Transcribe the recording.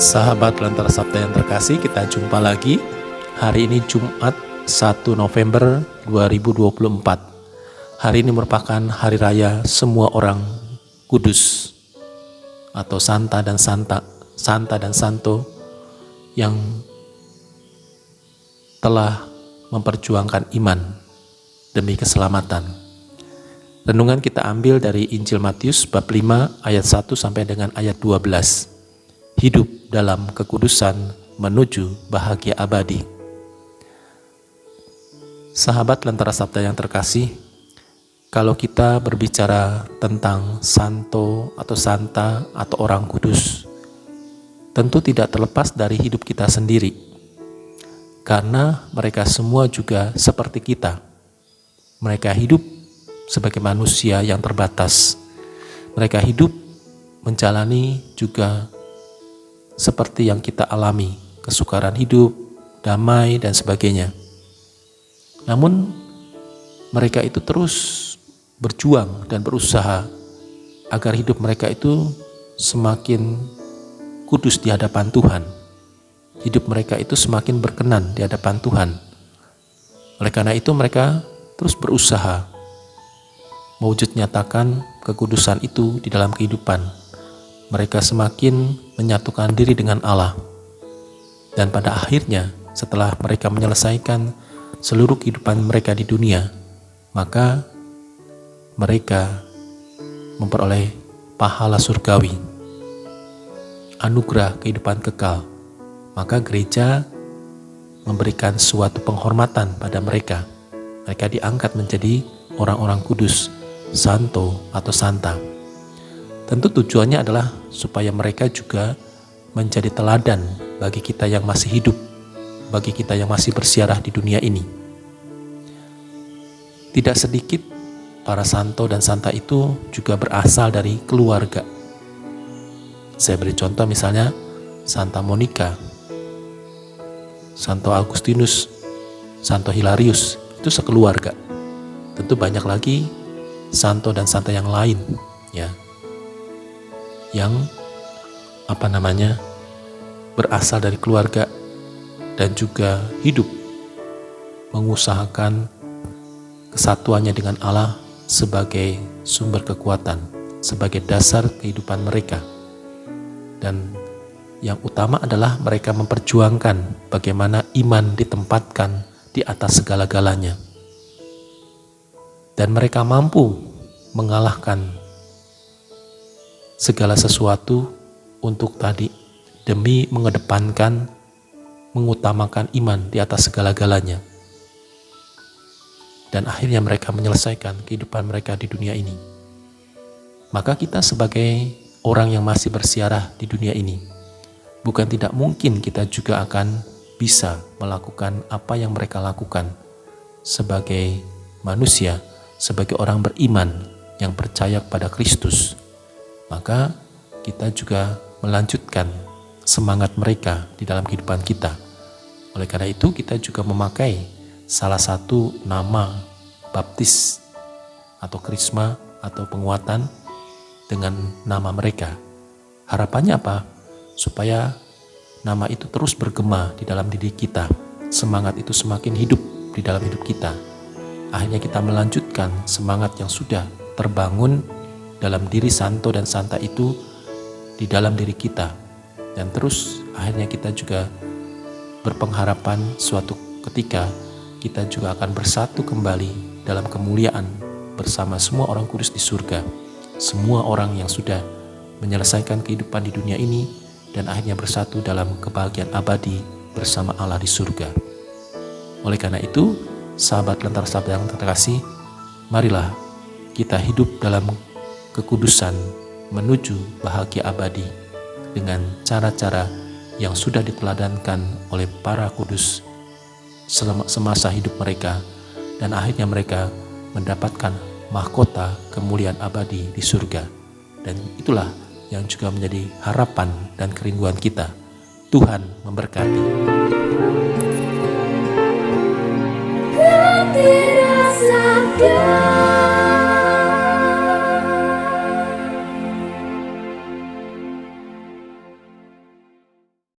Sahabat Lentera Sabda yang terkasih, kita jumpa lagi. Hari ini Jumat 1 November 2024. Hari ini merupakan hari raya semua orang kudus atau Santa dan Santo yang telah memperjuangkan iman demi keselamatan. Renungan kita ambil dari Injil Matius bab 5 ayat 1 sampai dengan ayat 12. Hidup dalam kekudusan menuju bahagia abadi. Sahabat Lentera Sabda yang terkasih, kalau kita berbicara tentang santo atau santa atau orang kudus, tentu tidak terlepas dari hidup kita sendiri. Karena mereka semua juga seperti kita. Mereka hidup sebagai manusia yang terbatas. Mereka hidup menjalani juga seperti yang kita alami, kesukaran hidup, damai, dan sebagainya. Namun, mereka itu terus berjuang dan berusaha agar hidup mereka itu semakin kudus di hadapan Tuhan. Hidup mereka itu semakin berkenan di hadapan Tuhan. Oleh karena itu mereka terus berusaha mewujud nyatakan kekudusan itu di dalam kehidupan. Mereka semakin menyatukan diri dengan Allah. Dan pada akhirnya, setelah mereka menyelesaikan seluruh kehidupan mereka di dunia, maka mereka memperoleh pahala surgawi, anugerah kehidupan kekal. Maka gereja memberikan suatu penghormatan pada mereka. Mereka diangkat menjadi orang-orang kudus, santo atau santa. Tentu tujuannya adalah supaya mereka juga menjadi teladan bagi kita yang masih hidup, bagi kita yang masih bersiarah di dunia ini. Tidak sedikit para santo dan santa itu juga berasal dari keluarga. Saya beri contoh misalnya Santa Monica, Santo Agustinus, Santo Hilarius, itu sekeluarga. Tentu banyak lagi santo dan santa yang lain, ya, yang berasal dari keluarga dan juga hidup mengusahakan kesatuannya dengan Allah sebagai sumber kekuatan, sebagai dasar kehidupan mereka. Dan yang utama adalah mereka memperjuangkan bagaimana iman ditempatkan di atas segala-galanya. Dan mereka mampu mengalahkan segala sesuatu untuk demi mengedepankan, mengutamakan iman di atas segala-galanya. Dan akhirnya mereka menyelesaikan kehidupan mereka di dunia ini. Maka kita sebagai orang yang masih bersiarah di dunia ini, bukan tidak mungkin kita juga akan bisa melakukan apa yang mereka lakukan sebagai manusia, sebagai orang beriman yang percaya pada Kristus. Maka kita juga melanjutkan semangat mereka di dalam kehidupan kita. Oleh karena itu kita juga memakai salah satu nama baptis atau krisma atau penguatan dengan nama mereka. Harapannya apa? Supaya nama itu terus bergema di dalam diri kita. Semangat itu semakin hidup di dalam hidup kita. Akhirnya kita melanjutkan semangat yang sudah terbangun dalam diri santo dan santa itu di dalam diri kita. Dan terus akhirnya kita juga berpengharapan suatu ketika kita juga akan bersatu kembali dalam kemuliaan bersama semua orang kudus di surga. Semua orang yang sudah menyelesaikan kehidupan di dunia ini dan akhirnya bersatu dalam kebahagiaan abadi bersama Allah di surga. Oleh karena itu, sahabat Lentera Sabda yang terkasih, marilah kita hidup dalam kekudusan menuju bahagia abadi dengan cara-cara yang sudah diteladankan oleh para kudus semasa hidup mereka, dan akhirnya mereka mendapatkan mahkota kemuliaan abadi di surga. Dan itulah yang juga menjadi harapan dan kerinduan kita. Tuhan memberkati.